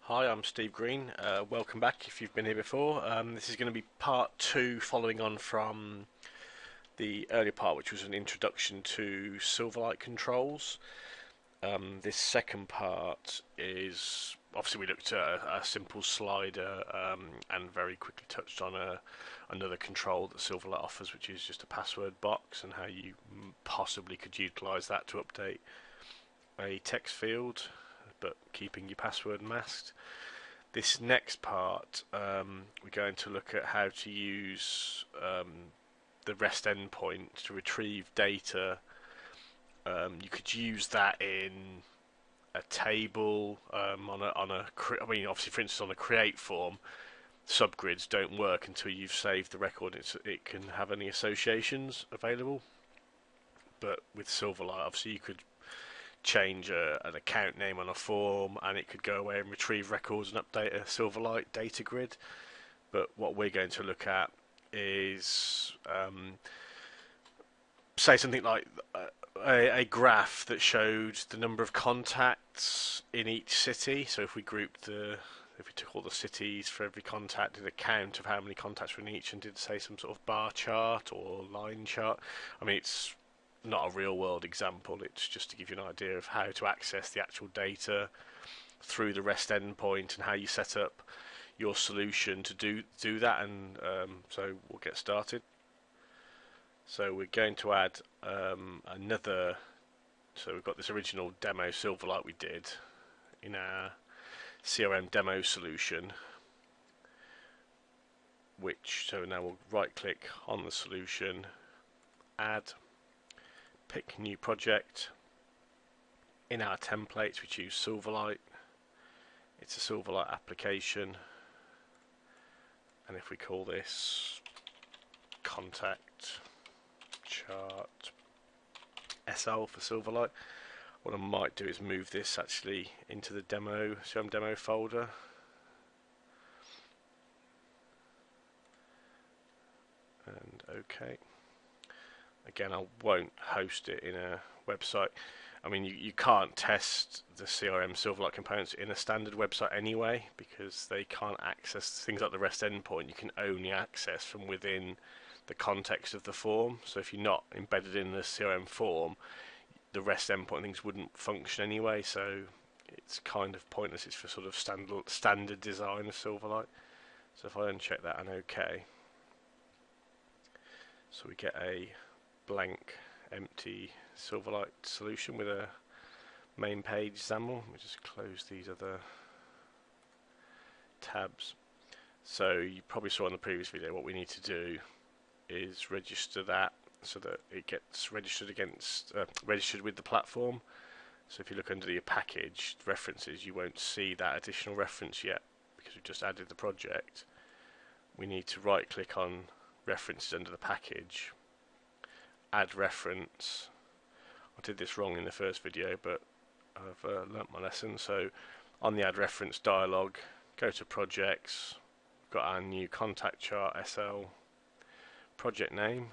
Hi, I'm Steve Green. Welcome back if you've been here before. This is going to be part two, following on from the earlier part, which was an introduction to Silverlight controls. This second part is obviously we looked at a simple slider and very quickly touched on another control that Silverlight offers, which is just a password box and how you possibly could utilize that to update a text field, but keeping your password masked. This next part, we're going to look at how to use the REST endpoint to retrieve data. You could use that in a table I mean, obviously, for instance, on a create form, subgrids don't work until you've saved the record. It can have any associations available, but with Silverlight, obviously, you could change an account name on a form and it could go away and retrieve records and update a Silverlight data grid. But what we're going to look at is say something like a graph that showed the number of contacts in each city. So if we took all the cities for every contact, did a count of how many contacts were in each and did, say, some sort of bar chart or line chart. I mean, it's not a real world example, it's just to give you an idea of how to access the actual data through the REST endpoint and how you set up your solution to do that. And so we'll get started. So we're going to add another, so we've got this original demo Silverlight we did in our CRM demo solution, so now we'll right click on the solution, add, pick new project. In our templates we choose Silverlight. It's a Silverlight application, and if we call this contact chart SL for Silverlight, what I might do is move this actually into the CRM demo folder. And OK. Again, I won't host it in a website. I mean, you can't test the CRM Silverlight components in a standard website anyway, because they can't access things like the REST endpoint. You can only access from within the context of the form. So if you're not embedded in the CRM form, the REST endpoint things wouldn't function anyway. So it's kind of pointless. It's for sort of standard design of Silverlight. So if I uncheck that and OK, so we get a blank, empty Silverlight solution with a main page XAML. We just close these other tabs. So you probably saw in the previous video what we need to do is register that so that it gets registered with the platform. So if you look under your package references, you won't see that additional reference yet because we've just added the project. We need to right click on references under the package, add reference. I did this wrong in the first video, but I've learnt my lesson. So on the add reference dialog, go to projects. We've got our new contact chart SL project name.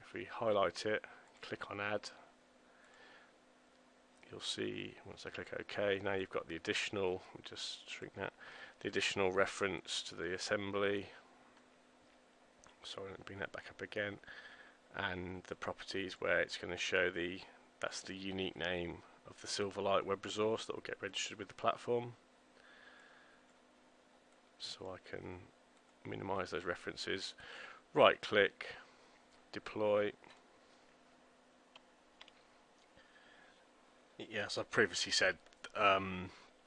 If we highlight it, click on add, you'll see once I click OK, now you've got the additional, just shrink that, the additional reference to the assembly. Sorry, let me bring that back up again. And the properties where it's going to show that's the unique name of the Silverlight web resource that will get registered with the platform. So I can minimize those references, right click, deploy. Yes, I've previously said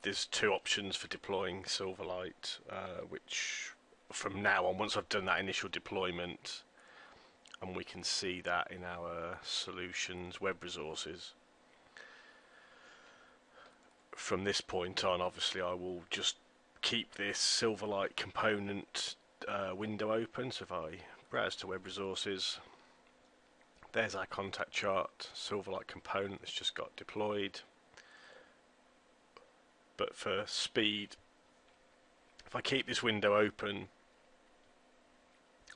there's two options for deploying Silverlight, which from now on, once I've done that initial deployment, and we can see that in our solutions web resources. From this point on, obviously, I will just keep this Silverlight component window open. So if I browse to web resources, there's our contact chart Silverlight component that's just got deployed. But for speed, if I keep this window open,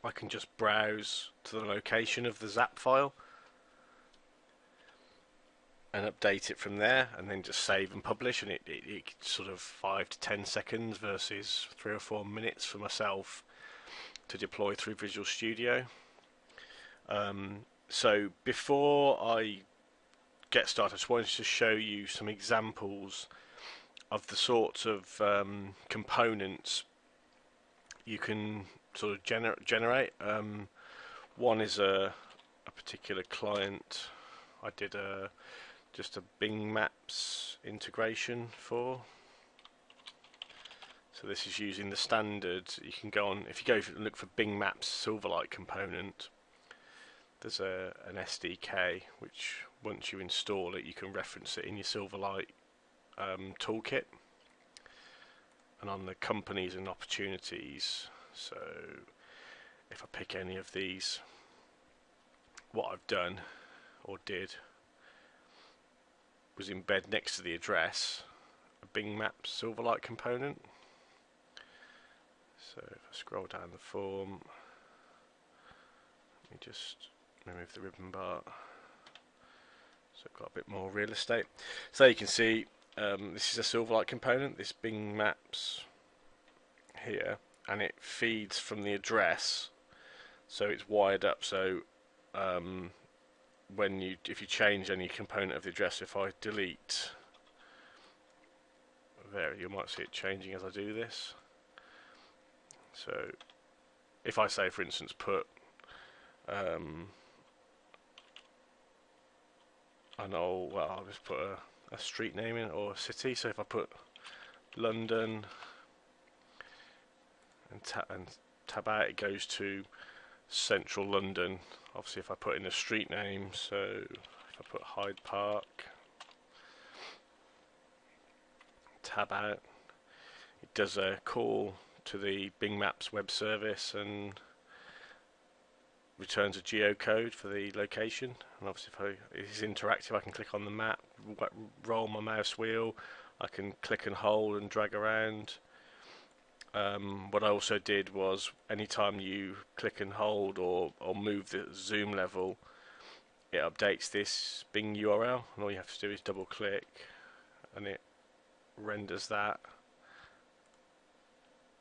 I can just browse to the location of the zap file. and update it from there, and then just save and publish, and it sort of 5 to 10 seconds versus 3 or 4 minutes for myself to deploy through Visual Studio. So before I get started, I just wanted to show you some examples of the sorts of components you can sort of generate. One is a particular client I did just a Bing Maps integration for. So this is using the standard. You can go on, if you go and look for Bing Maps Silverlight component, there's an SDK which once you install it you can reference it in your Silverlight toolkit. And on the companies and opportunities, so if I pick any of these, what I've done or did was embed next to the address a Bing Maps Silverlight component. So if I scroll down the form, let me just remove the ribbon bar so I've got a bit more real estate. So you can see this is a Silverlight component, this Bing Maps here, and it feeds from the address, so it's wired up. So if you change any component of the address, if I delete there, you might see it changing as I do this. So if I say, for instance, put I'll just put a street name in, or a city. So if I put London and tab out, it goes to central London. Obviously if I put in a street name, so if I put Hyde Park, tab out, it does a call to the Bing Maps web service and returns a geocode for the location. And obviously if it is interactive, I can click on the map, roll my mouse wheel, I can click and hold and drag around. What I also did was, anytime you click and hold or move the zoom level, it updates this Bing URL, and all you have to do is double click and it renders that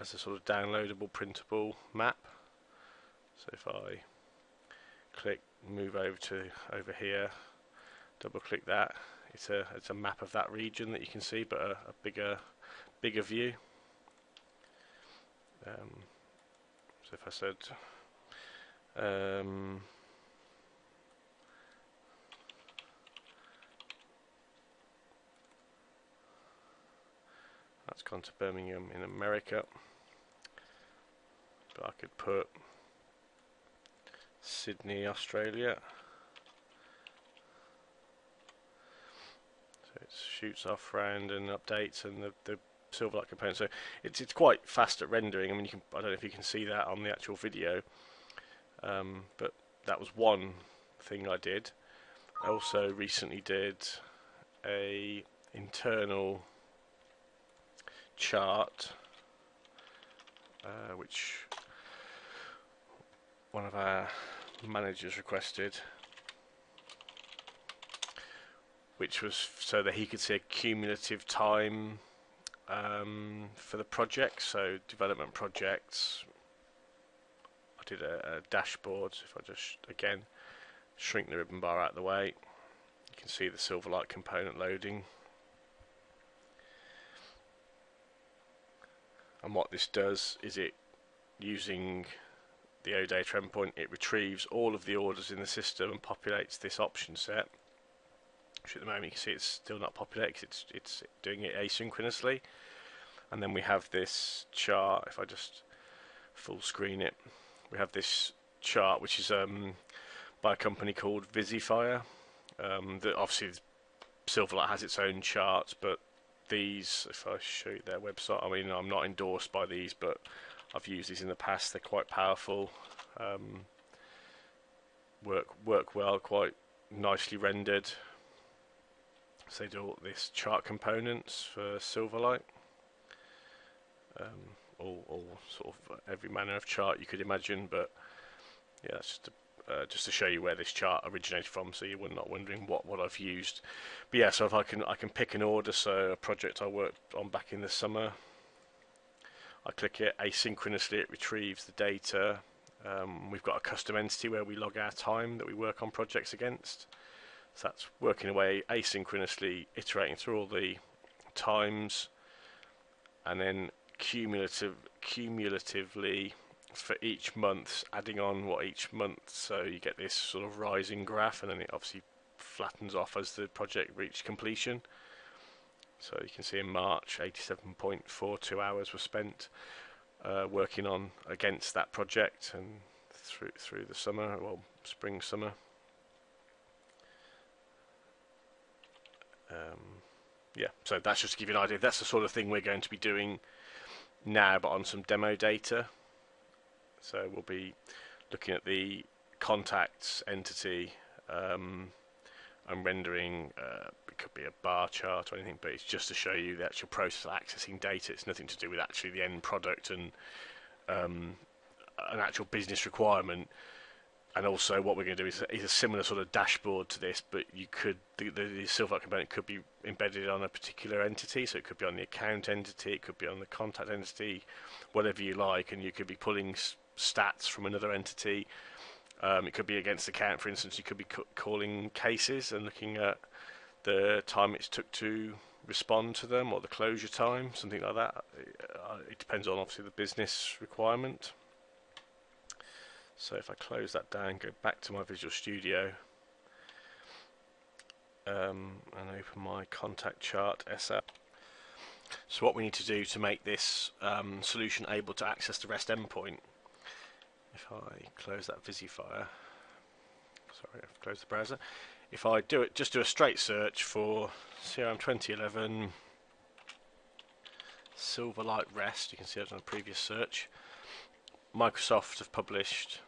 as a sort of downloadable, printable map. So if I click, move over here, double click that, it's a map of that region that you can see, but a bigger view. So if I said that's gone to Birmingham in America, but I could put Sydney, Australia. So it shoots off round and updates, and the Silverlight component. So it's quite fast at rendering. I mean, I don't know if you can see that on the actual video, but that was one thing I did. I also recently did a internal chart, which one of our managers requested, which was so that he could see a cumulative time for the project. So development projects, I did a dashboard. So if I just again shrink the ribbon bar out of the way, you can see the Silverlight component loading. And what this does is, it using the OData endpoint, it retrieves all of the orders in the system and populates this option set, which at the moment you can see it's still not populated because it's doing it asynchronously. And then we have this chart. If I just full screen it, we have this chart which is by a company called Visifire. That obviously Silverlight has its own charts, but these, if I show you their website, I mean, I'm not endorsed by these, but I've used these in the past. They're quite powerful, work well, quite nicely rendered. So they do all this chart components for Silverlight, all sort of every manner of chart you could imagine. But yeah, that's just just to show you where this chart originated from, so you're not wondering what I've used. But yeah, so if I can pick an order, so a project I worked on back in the summer, I click it, asynchronously it retrieves the data. We've got a custom entity where we log our time that we work on projects against. So that's working away asynchronously, iterating through all the times, and then cumulatively for each month, adding on what each month, so you get this sort of rising graph, and then it obviously flattens off as the project reached completion. So you can see in March 87.42 hours were spent working on against that project, and through the summer, well, spring summer. Yeah, so that's just to give you an idea. That's the sort of thing we're going to be doing now, but on some demo data. So we'll be looking at the contacts entity and rendering, it could be a bar chart or anything, but it's just to show you the actual process of accessing data. It's nothing to do with actually the end product and an actual business requirement. And also what we're going to do is a similar sort of dashboard to this, but you could the Silverlight component could be embedded on a particular entity, so it could be on the account entity, it could be on the contact entity, whatever you like, and you could be pulling stats from another entity. It could be against the account, for instance. You could be calling cases and looking at the time it took to respond to them, or the closure time, something like that. It depends on obviously the business requirement. So if I close that down, go back to my Visual Studio, and open my contact chart SL. So what we need to do to make this solution able to access the REST endpoint, if I close that Visifire, sorry, I've closed the browser. If I just do a straight search for CRM 2011 Silverlight REST, you can see that on a previous search. Microsoft have published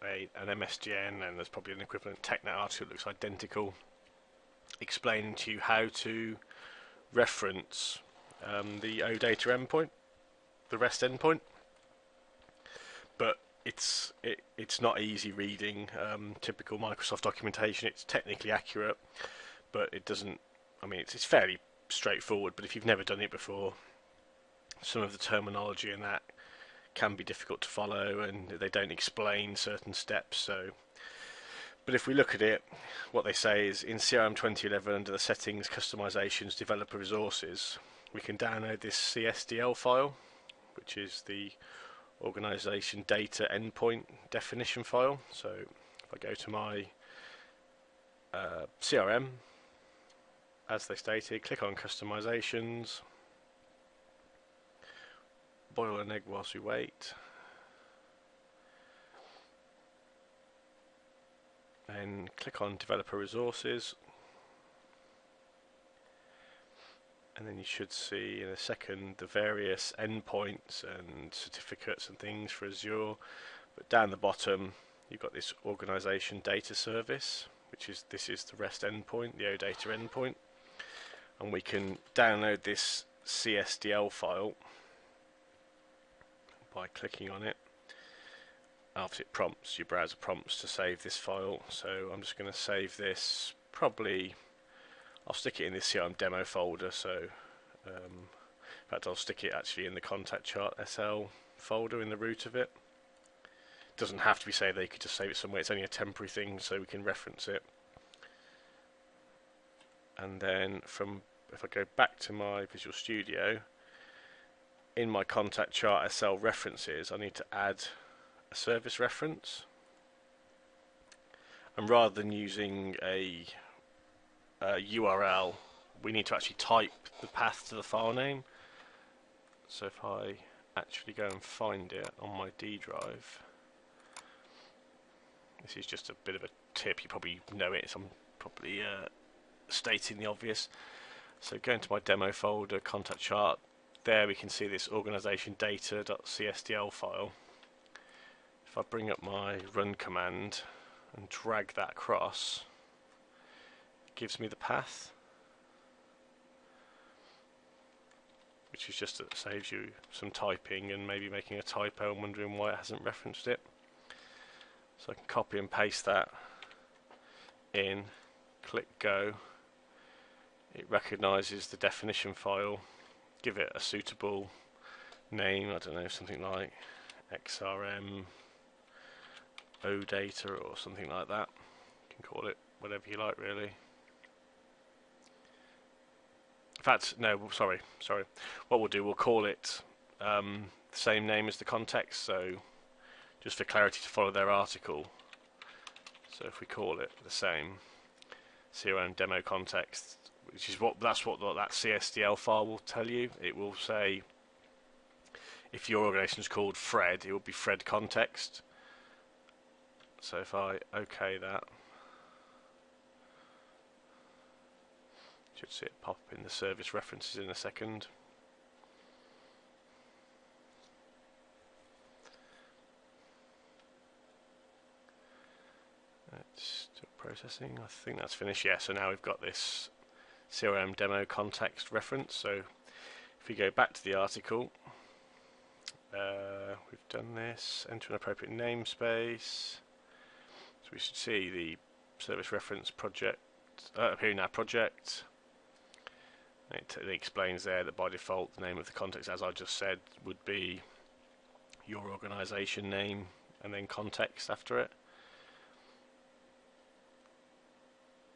an MSDN, and there's probably an equivalent TechNet article that looks identical, explaining to you how to reference the OData endpoint, the REST endpoint. But it's not easy reading. Typical Microsoft documentation. It's technically accurate, but it doesn't. I mean, it's fairly straightforward. But if you've never done it before, some of the terminology in that can be difficult to follow, and they don't explain certain steps. So, but if we look at it, what they say is in CRM 2011, under the settings, customizations, developer resources, we can download this CSDL file, which is the organization data endpoint definition file. So if I go to my CRM, as they stated, click on customizations, boil an egg whilst we wait, then click on developer resources, and then you should see in a second the various endpoints and certificates and things for Azure. But down the bottom you've got this organization data service, this is the REST endpoint, the OData endpoint, and we can download this CSDL file by clicking on it. Obviously it prompts, your browser prompts to save this file, so I'm just going to save this. Probably I'll stick it in this CRM demo folder, so in fact I'll stick it actually in the contact chart SL folder in the root of it. It doesn't have to be saved there, you could just save it somewhere. It's only a temporary thing so we can reference it. And then if I go back to my Visual Studio, in my contact chart SL references, I need to add a service reference, and rather than using a URL, we need to actually type the path to the file name. So if I actually go and find it on my D drive, this is just a bit of a tip, you probably know it, so I'm probably stating the obvious. So go into my demo folder, contact chart. There we can see this organization data.csdl file. If I bring up my run command and drag that across, it gives me the path, which is just that saves you some typing and maybe making a typo and wondering why it hasn't referenced it. So I can copy and paste that in, click go. It recognises the definition file, give it a suitable name, I don't know, something like XRM OData or something like that. You can call it whatever you like, really. In fact, no, sorry. What we'll do, we'll call it the same name as the context, so just for clarity to follow their article. So if we call it the same, CRM demo context, which is that's what that CSDL file will tell you. It will say, if your organisation is called Fred, it will be Fred context. So if I OK that, should see it pop in the service references in a second. It's still processing. I think that's finished. Yeah, so now we've got this CRM demo context reference. So if we go back to the article, we've done this, enter an appropriate namespace. So we should see the service reference project appearing in our project. It explains there that by default the name of the context, as I just said, would be your organisation name and then context after it.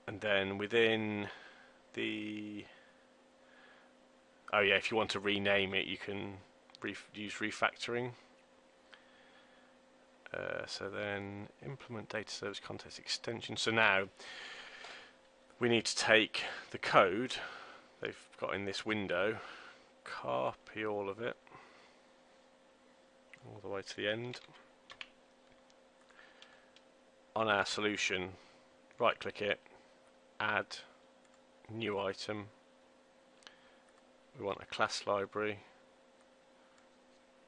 And then within the, oh yeah, if you want to rename it, you can use refactoring. So then implement data service context extension. So now we need to take the code they've got in this window, copy all of it all the way to the end. On our solution, right click it, add new item. We want a class library,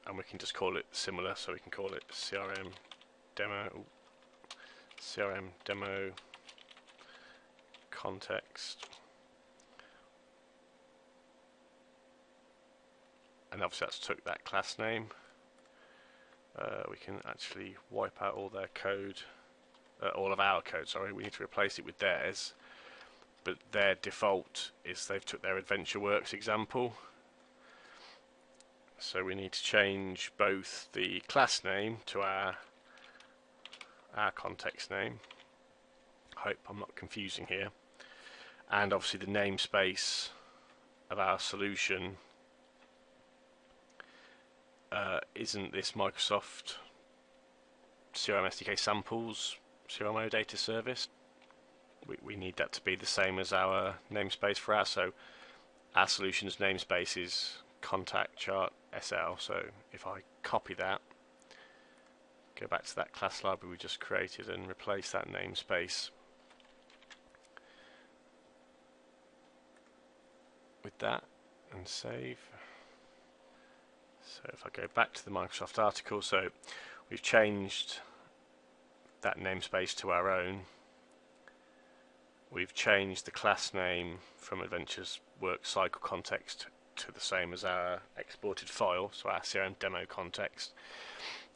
and we can just call it similar, so we can call it CRM demo context. And obviously that's took that class name. We can actually wipe out all their code, all of our code, sorry. We need to replace it with theirs, but their default is they've took their AdventureWorks example. So we need to change both the class name to our context name. Hope I'm not confusing here. And obviously the namespace of our solution isn't this Microsoft CRM SDK samples CRM OData service. We need that to be the same as our namespace for us. So our solution's namespace is contact chart SL. So if I copy that, go back to that class library we just created and replace that namespace with that and save. So if I go back to the Microsoft article, so we've changed that namespace to our own. We've changed the class name from AdventureWorks cycle context to the same as our exported file, so our CRM demo context.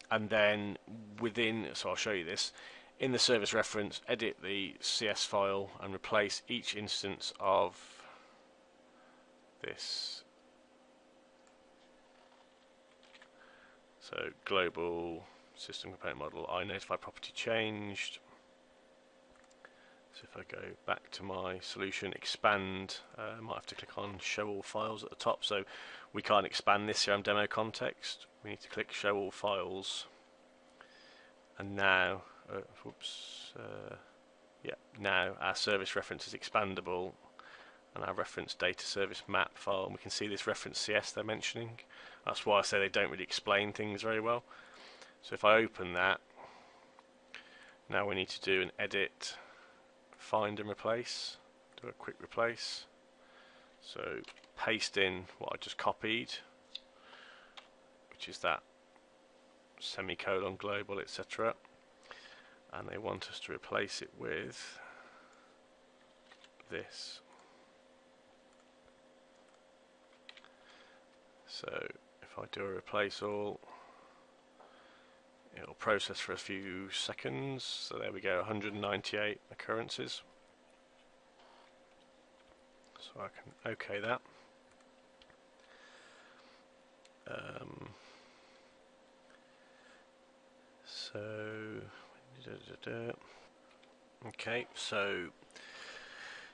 And then within, so I'll show you this, in the service reference, edit the CS file and replace each instance of this. So global system component model, iNotify property changed. So if I go back to my solution, expand, I might have to click on show all files at the top. So we can't expand this CRM demo context. We need to click show all files. And now, now our service reference is expandable, and our reference data service map file, and we can see this reference CS they're mentioning. That's why I say they don't really explain things very well. So if I open that, now we need to do an edit, find and replace, do a quick replace. So paste in what I just copied, which is that semicolon global, etc. And they want us to replace it with this. So if I do a replace all, It'll process for a few seconds. So there we go, 198 occurrences. So I can OK that. Okay, so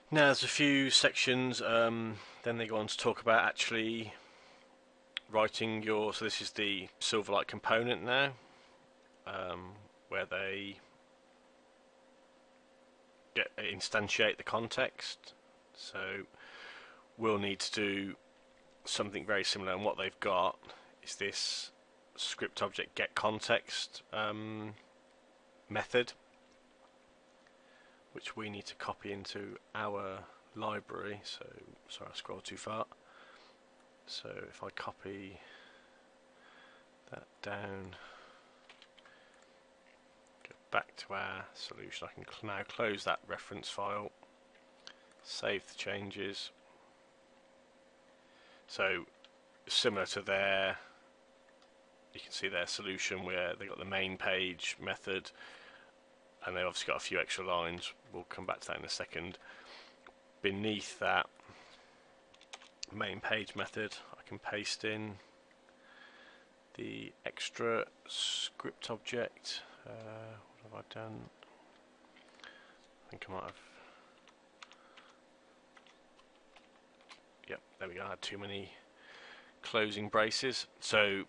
now there's a few sections. Then they go on to talk about actually writing your. So this is the Silverlight component now, where they instantiate the context. So we'll need to do something very similar, and what they've got is this script object get context method, which we need to copy into our library. So sorry, I scrolled too far. So if I copy that down, go back to our solution, I can now close that reference file, save the changes. So similar to their, you can see their solution where they got the main page method, and they've obviously got a few extra lines. We'll come back to that in a second. Beneath that main page method, I can paste in the extra script object. What have I done? I think I might have. Yep, there we go. I had too many closing braces. So,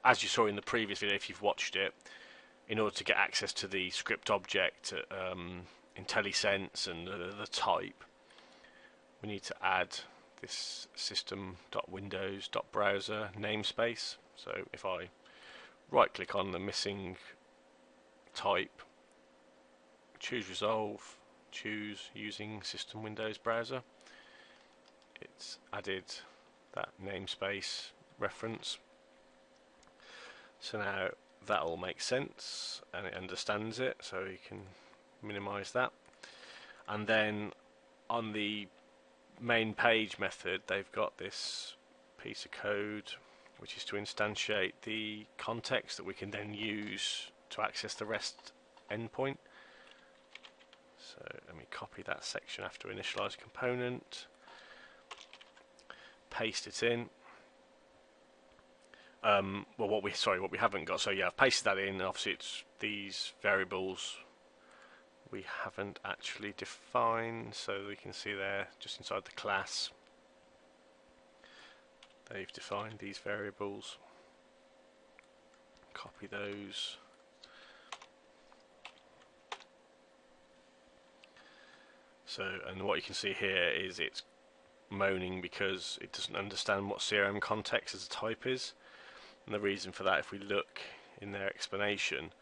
as you saw in the previous video, if you've watched it, in order to get access to the script object, IntelliSense and the type, we need to add this system.windows.browser namespace. So if I right click on the missing type, choose resolve, choose using system Windows browser, it's added that namespace reference. So now that all makes sense and it understands it, so you can minimize that. And then on the main page method, they've got this piece of code which is to instantiate the context that we can then use to access the REST endpoint. So let me copy that section after initialize component, paste it in. Well, what we haven't got. So yeah, I've pasted that in. Obviously, it's these variables we haven't actually defined. So we can see there, just inside the class, they've defined these variables. Copy those. So, and what you can see here is it's moaning because it doesn't understand what CRM context as a type is. And the reason for that, if we look in their explanation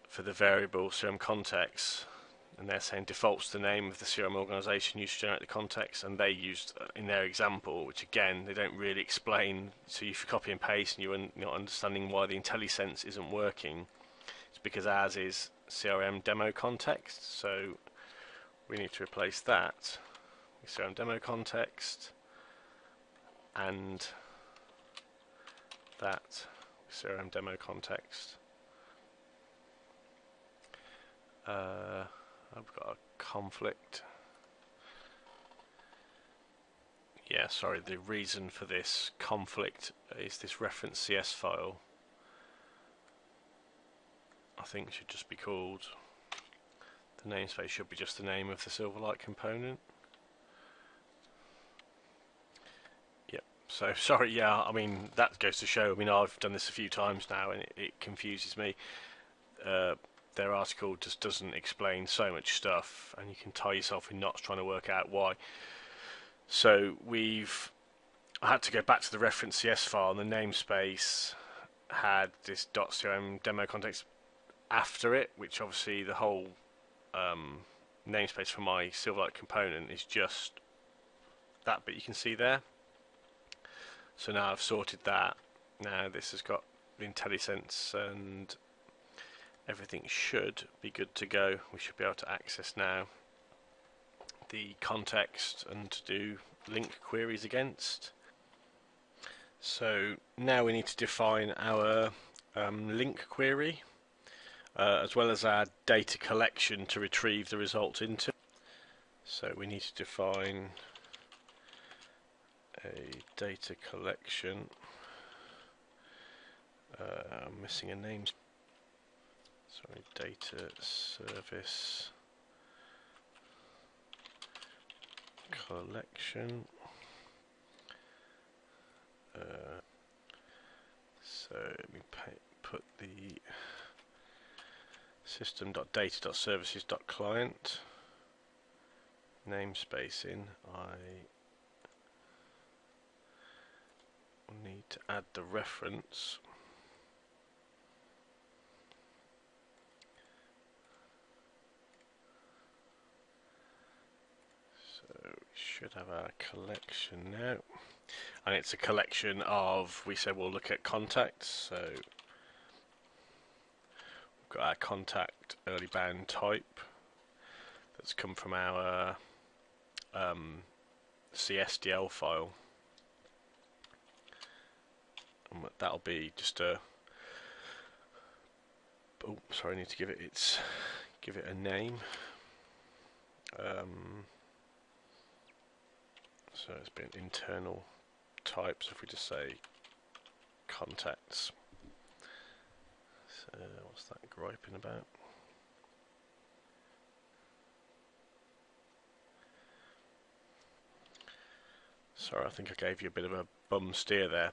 for the variable CRM context, and they're saying defaults the name of the CRM organization used to generate the context, and they used in their example, which again they don't really explain. So if you copy and paste and you're not understanding why the IntelliSense isn't working, it's because ours is CRM demo context. So we need to replace that with CRM demo context and that CRM demo context. I've got a conflict. Yeah, sorry, the reason for this conflict is this reference CS file. I think should just be called, the namespace should be just the name of the Silverlight component. So sorry, yeah, I mean that goes to show. I mean I've done this a few times now, and it confuses me. Their article just doesn't explain so much stuff, and you can tie yourself in knots trying to work out why. So I had to go back to the reference CS file, and the namespace had this .crm demo context after it, which obviously the whole namespace for my Silverlight component is just that bit you can see there. So now I've sorted that. Now this has got the IntelliSense and everything should be good to go. We should be able to access now the context and to do link queries against. So now we need to define our link query, as well as our data collection to retrieve the results into. So we need to define a data collection. I'm missing a name. Sorry, data service collection. So let me put the system.data.services.client namespace in. I need to add the reference. So we should have our collection now. And it's a collection of, we said we'll look at contacts, so we've got our contact early bound type that's come from our CSDL file, and that'll be just a, oh sorry, I need to give it a name. So it's been internal type, so if we just say contacts. So what's that griping about? Sorry, I think I gave you a bit of a bum steer there.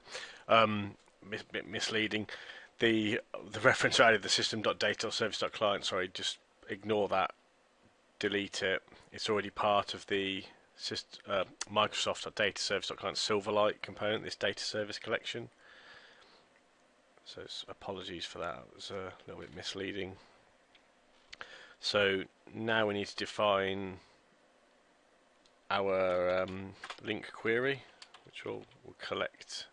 Bit misleading. The reference I added, the system.data.service.client, sorry, just ignore that, delete it. It's already part of the Microsoft.dataservice.client Silverlight component, this data service collection. So apologies for that, it was a little bit misleading. So now we need to define our link query, which we'll collect,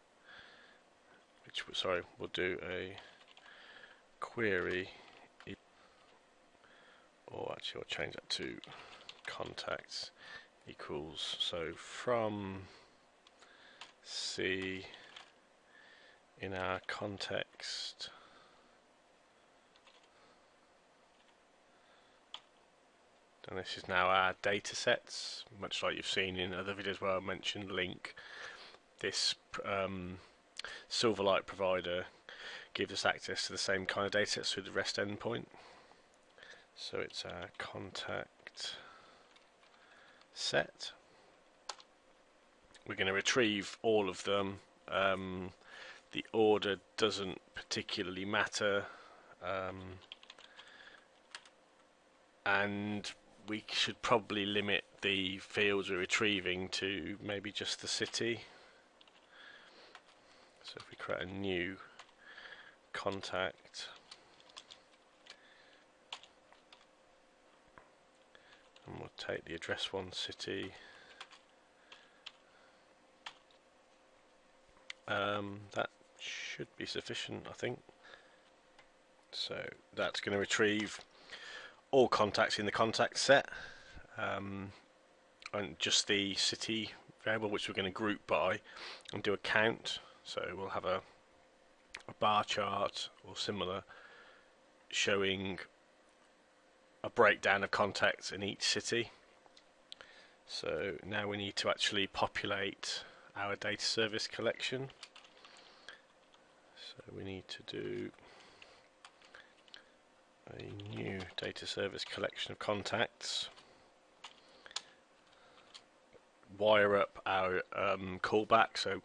we'll do a query, or actually I'll change that to contacts equals, so from C in our context and this is now our data sets, much like you've seen in other videos where I mentioned link. This Silverlight provider gives us access to the same kind of data sets through the REST endpoint. So it's our contact set. We're going to retrieve all of them. The order doesn't particularly matter, and we should probably limit the fields we're retrieving to maybe just the city. So if we create a new contact and we'll take the address one city, that should be sufficient, I think. So that's going to retrieve all contacts in the contact set, and just the city variable, which we're going to group by and do a count. So we'll have a bar chart or similar showing a breakdown of contacts in each city. So now we need to actually populate our data service collection. So we need to do a new data service collection of contacts, wire up our callback, so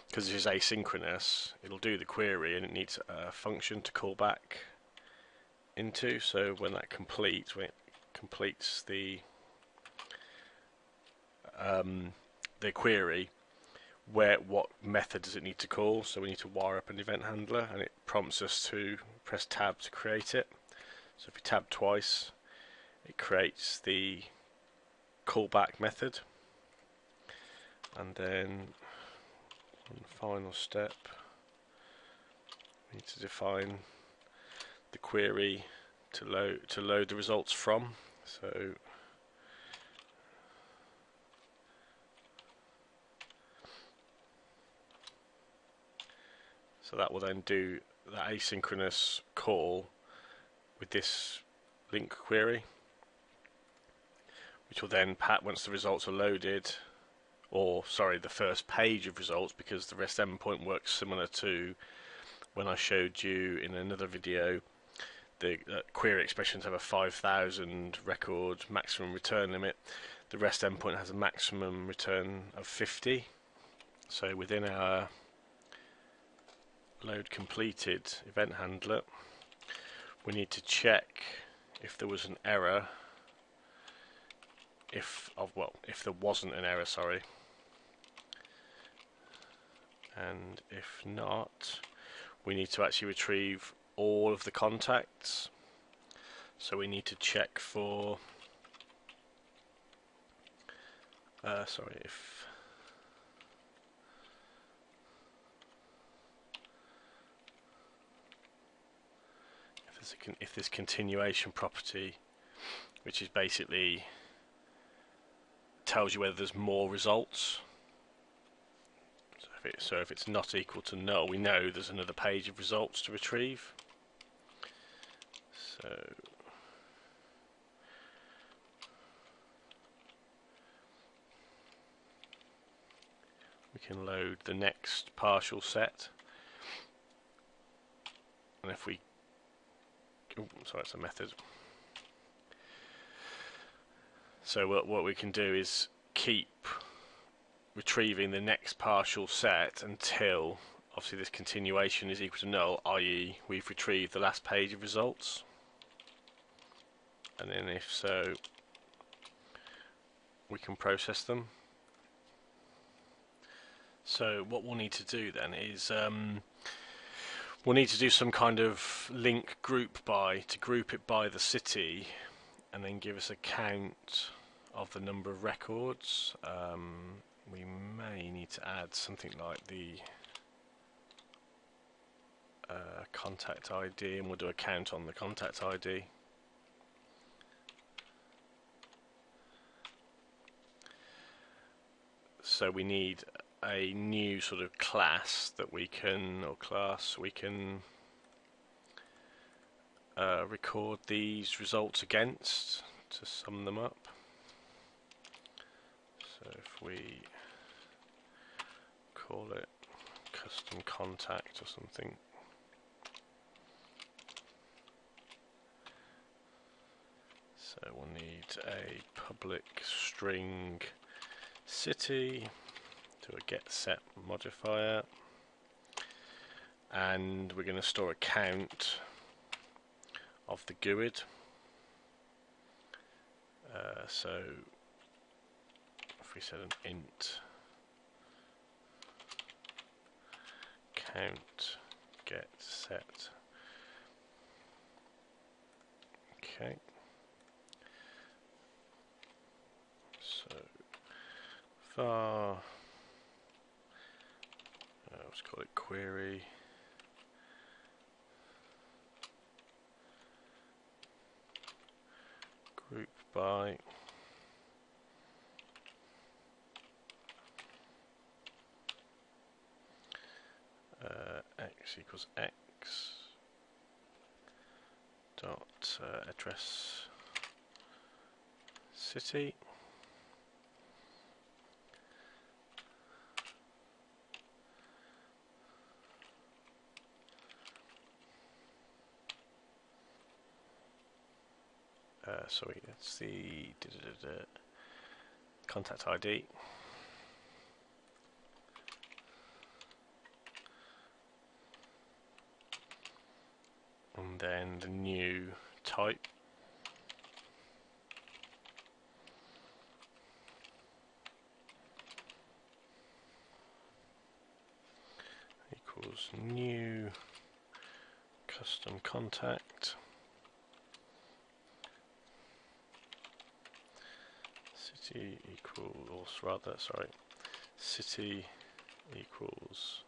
because this is asynchronous, it'll do the query and it needs a function to call back into. So when it completes the query, what method does it need to call? So we need to wire up an event handler, and it prompts us to press tab to create it. So if we tab twice, it creates the callback method. And then one final step, we need to define the query to load the results from. So that will then do that asynchronous call with this link query, which will then once the results are loaded, or sorry, the first page of results, because the REST endpoint works similar to when I showed you in another video. The query expressions have a 5,000 record maximum return limit. The REST endpoint has a maximum return of 50. So within our load completed event handler, we need to check if there was an error. If there wasn't an error, sorry. And if not, we need to actually retrieve all of the contacts. So we need to check for if this continuation property, which is basically tells you whether there's more results. So if it's not equal to null, we know there's another page of results to retrieve. So we can load the next partial set, and if we sorry, it's a method. So what we can do is keep retrieving the next partial set until obviously this continuation is equal to null, i.e. we've retrieved the last page of results. And then if so, we can process them. So what we'll need to do then is we'll need to do some kind of link group by to group it by the city, and then give us a count of the number of records. We may need to add something like the contact ID, and we'll do a count on the contact ID. So we need a new sort of class that we can, record these results against to sum them up. So if we call it custom contact or something, so we'll need a public string city, do a get set modifier, and we're going to store a count of the GUID. So if we set an int count get set, okay, so far let's call it query group by x equals x dot address city. Sorry, it's the contact ID. And then the new type. Equals new custom contact. City equals, city equals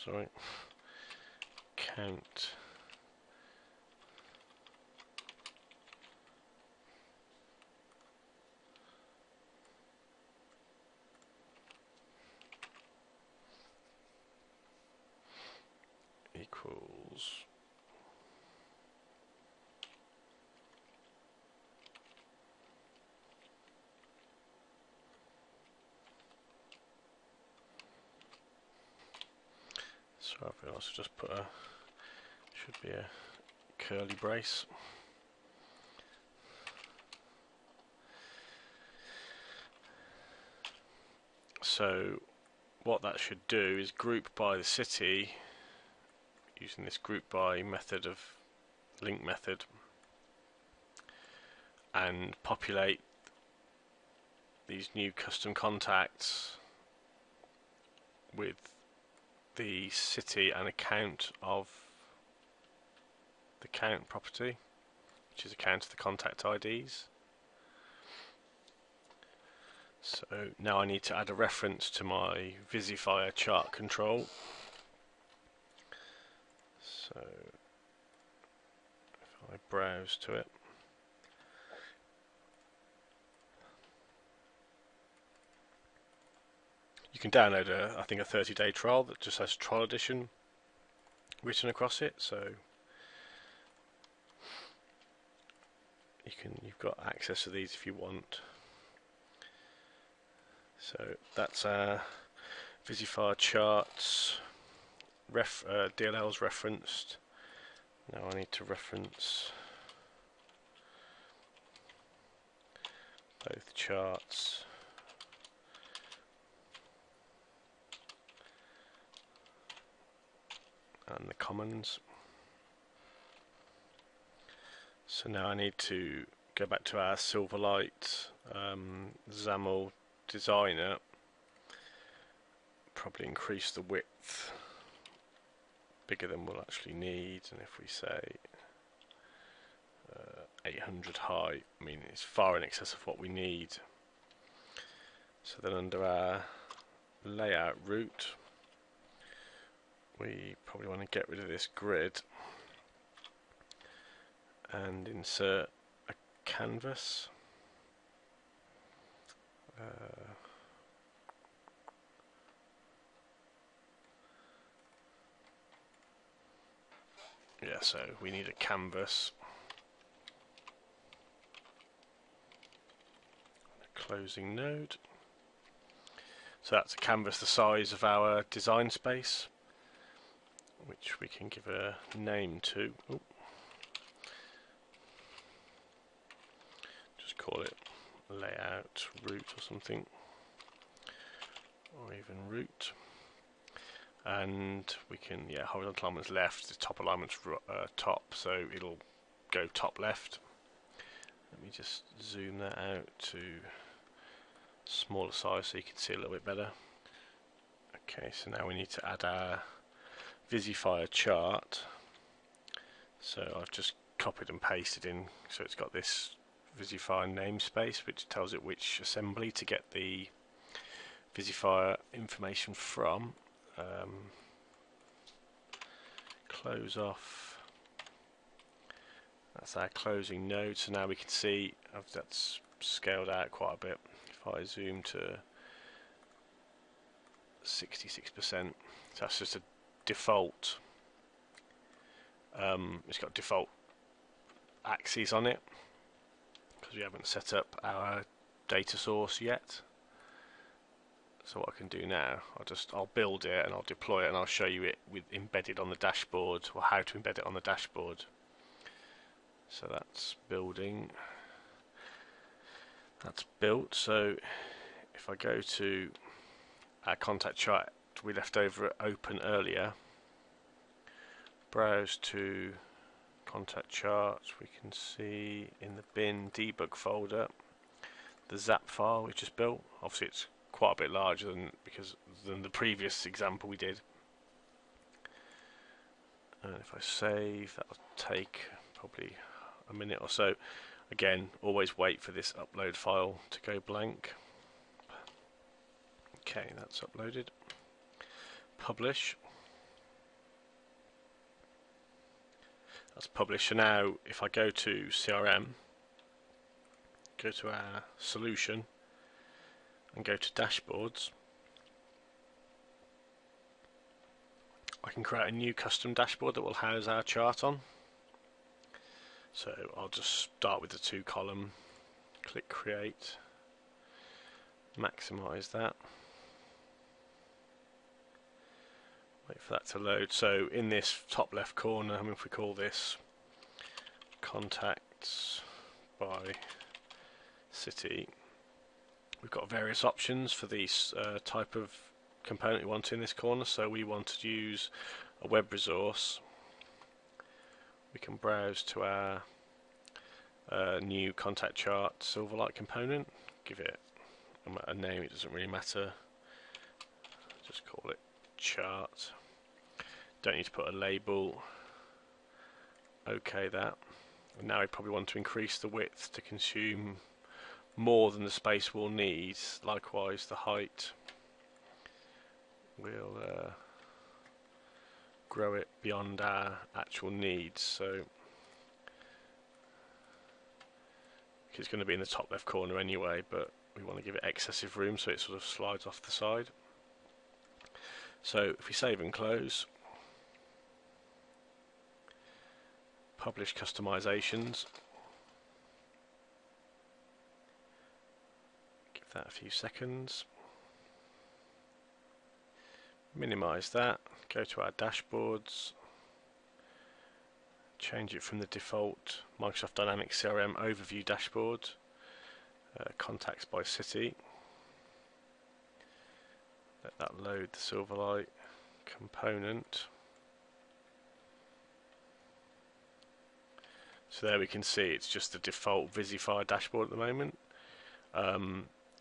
sorry, count equals so I've also just put a should be a curly brace. So what that should do is group by the city using this group by method of link method and populate these new custom contacts with the city and account of the count property, which is a count of the contact IDs. So now I need to add a reference to my Visifire chart control. So if I browse to it, you can download I think a 30-day trial that just has trial edition written across it. So you've got access to these if you want. So that's our Visifire charts. DLL's referenced. Now I need to reference both charts and the commons. So now I need to go back to our Silverlight XAML designer, probably increase the width bigger than we'll actually need, and if we say 800 high, I mean it's far in excess of what we need. So then under our layout route we probably want to get rid of this grid and insert a canvas. Yeah, so we need a canvas. A closing node. So that's a canvas the size of our design space, which we can give a name to. Ooh. Just call it layout route or something, or even route. And we can, yeah, horizontal alignment's left, the top alignment's top, so it'll go top left. Let me just zoom that out to smaller size so you can see a little bit better. Okay, so now we need to add our Visifire chart. So I've just copied and pasted in, so it's got this Visifire namespace which tells it which assembly to get the Visifire information from. Close off. That's our closing node. So now we can see that's scaled out quite a bit. If I zoom to 66%, so that's just a default. It's got default axes on it because we haven't set up our data source yet. So what I can do now, I'll build it and I'll deploy it and I'll show you it with embedded on the dashboard, or how to embed it on the dashboard. So that's building. That's built. So if I go to our contact chart we left over at open earlier, browse to contact charts, we can see in the bin debug folder the zap file we just built. Obviously it's quite a bit larger than the previous example we did. And if I save, that'll take probably a minute or so. Again, always wait for this upload file to go blank. Okay, that's uploaded. Publish. That's published. So now if I go to CRM, go to our solution and go to dashboards, I can create a new custom dashboard that will house our chart on. So I'll just start with the 2-column, click create, maximize that, wait for that to load. So in this top left corner, if we call this contacts by city, we've got various options for these type of component we want in this corner. So we want to use a web resource. We can browse to our new contact chart Silverlight component, give it a name, it doesn't really matter, just call it chart. Don't need to put a label. OK that. And now we probably want to increase the width to consume more than the space we'll need. Likewise the height, we'll grow it beyond our actual needs. So it's going to be in the top left corner anyway, but we want to give it excessive room so it sort of slides off the side. So if we save and close, publish customizations, give that a few seconds, minimize that, go to our dashboards, change it from the default Microsoft Dynamics CRM overview dashboard, contacts by city, let that load the Silverlight component. So there we can see it's just the default Visifire dashboard at the moment.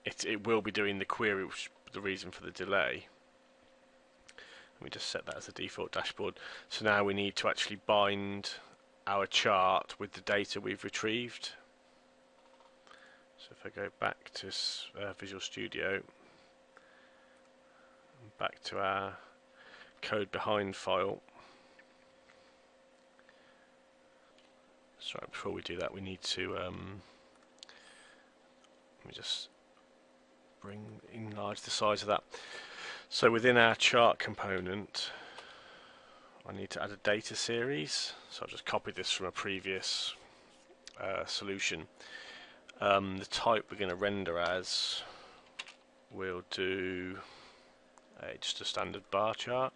It will be doing the query, which is the reason for the delay. We just set that as the default dashboard. So now we need to actually bind our chart with the data we've retrieved. So if I go back to Visual Studio, back to our code behind file. Sorry, before we do that, we need to let me just enlarge the size of that. So within our chart component, I need to add a data series. So I've just copied this from a previous solution. The type we're going to render as, we'll do just a standard bar chart.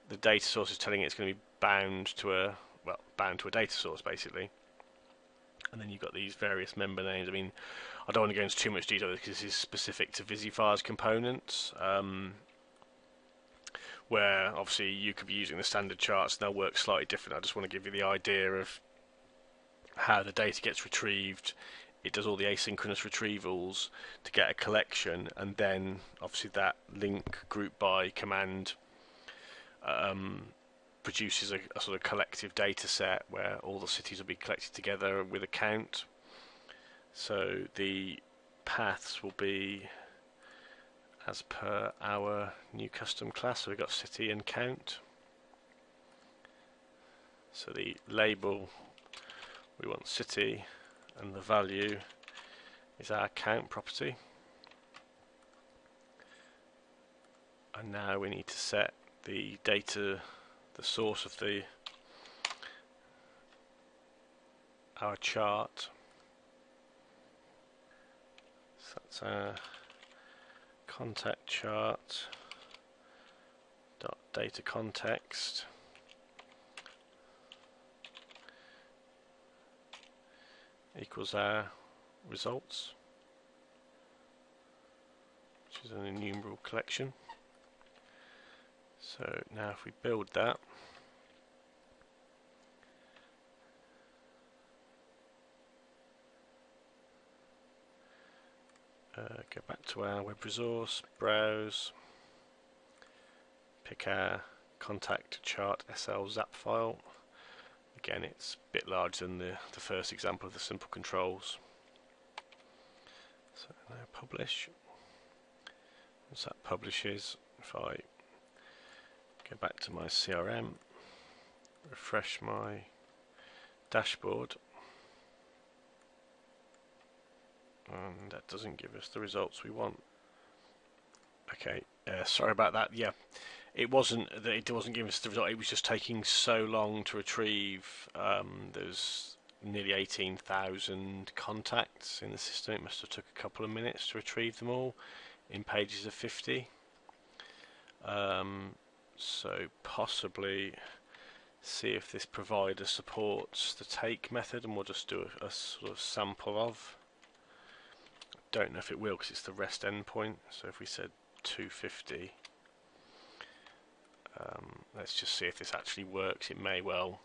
The data source is telling it it's going to be bound to a data source basically, and then you've got these various member names. I mean, I don't want to go into too much detail because this is specific to Visifire's components, where obviously you could be using the standard charts and they'll work slightly different. I just want to give you the idea of how the data gets retrieved. It does all the asynchronous retrievals to get a collection, and then obviously that link group by command produces a sort of collective data set where all the cities will be collected together with a count. So the paths will be as per our new custom class. So we've got city and count. So the label, we want city, and the value is our count property. And now we need to set the data, the source of our chart. So that's our contact chart dot data context equals our results, which is an enumerable collection. So now if we build that, go back to our web resource, browse, pick our contact chart SL zap file. Again, it's a bit larger than the first example of the simple controls. So now publish. Once that publishes, if I go back to my CRM, refresh my dashboard, and that doesn't give us the results we want. Okay, sorry about that. Yeah, it wasn't that it wasn't giving us the result. It was just taking so long to retrieve. There's nearly 18,000 contacts in the system. It must have took a couple of minutes to retrieve them all in pages of 50. So possibly see if this provider supports the take method, and we'll just do a sort of sample of. Don't know if it will because it's the REST endpoint. So if we said 250, let's just see if this actually works. It may well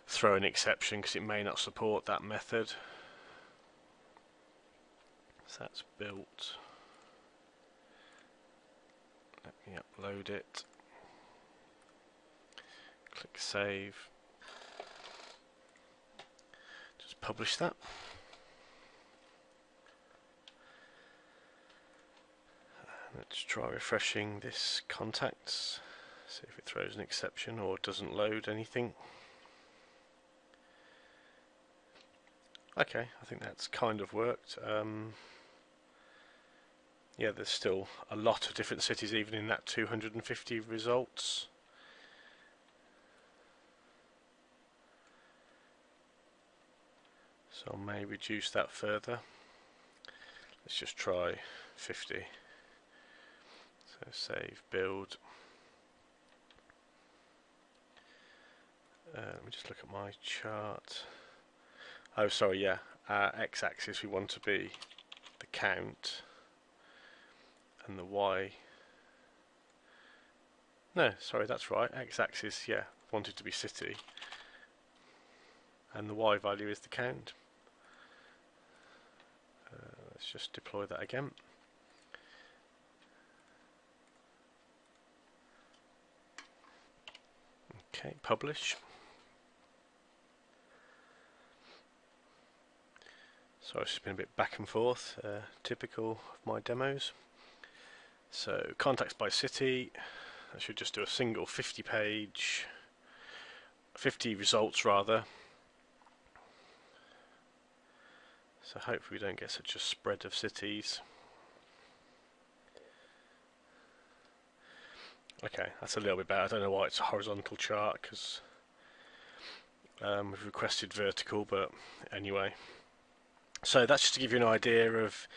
throw an exception because it may not support that method. So that's built. Let me upload it. Click save. Just publish that. Let's try refreshing this contacts. See if it throws an exception or doesn't load anything. Okay, I think that's kind of worked. Yeah, there's still a lot of different cities even in that 250 results. So I may reduce that further. Let's just try 50. So save, build. Let me just look at my chart. Oh, sorry, yeah. X-axis we want to be the count, and the Y. No, sorry, that's right. X-axis, yeah, wanted to be city, and the Y value is the count. Let's just deploy that again. Okay, publish. So it's just been a bit back and forth, typical of my demos. So contacts by city, I should just do a single 50 results rather. So hopefully we don't get such a spread of cities. Okay, that's a little bit better. I don't know why it's a horizontal chart, because we've requested vertical, but anyway. So that's just to give you an idea of,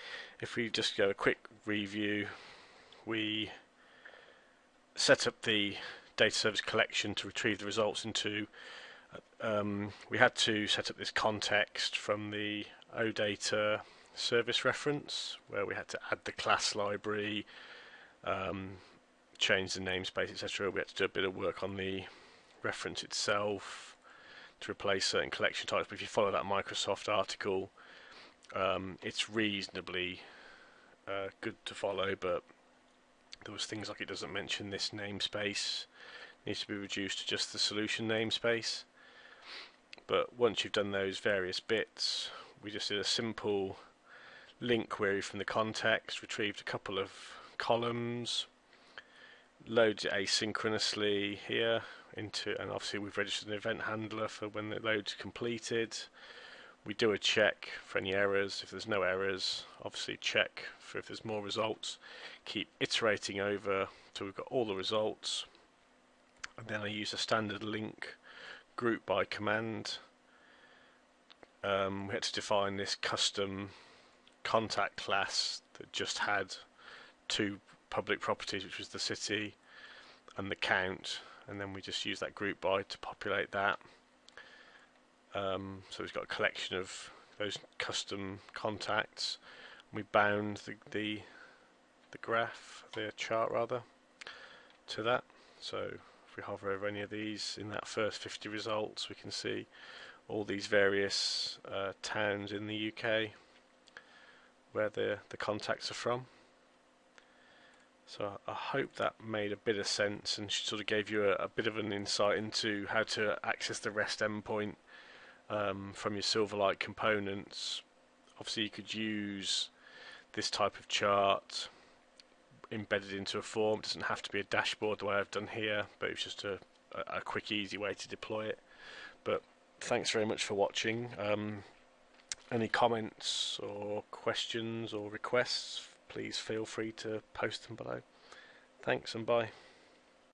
if we just go a quick review, we set up the data service collection to retrieve the results into, we had to set up this context from the OData service reference, where we had to add the class library, change the namespace, etc. We had to do a bit of work on the reference itself to replace certain collection types. But if you follow that Microsoft article, it's reasonably good to follow, but there was things like it doesn't mention this namespace, needs to be reduced to just the solution namespace. But once you've done those various bits, we just did a simple link query from the context, retrieved a couple of columns, loads it asynchronously here into, and obviously we've registered an event handler for when the load's completed. We do a check for any errors. If there's no errors, obviously check for if there's more results. Keep iterating over till we've got all the results, and then I use a standard link group by command. We had to define this custom contact class that just had two public properties, which was the city and the count, and then we just use that group by to populate that. So we've got a collection of those custom contacts. We bound the graph, the chart rather, to that. So if we hover over any of these in that first 50 results, we can see all these various towns in the UK where the contacts are from. So I hope that made a bit of sense and sort of gave you a bit of an insight into how to access the REST endpoint from your Silverlight components. Obviously you could use this type of chart embedded into a form. It doesn't have to be a dashboard the way I've done here, but it's just a a quick, easy way to deploy it. But thanks very much for watching. Any comments or questions or requests, please feel free to post them below. Thanks and bye.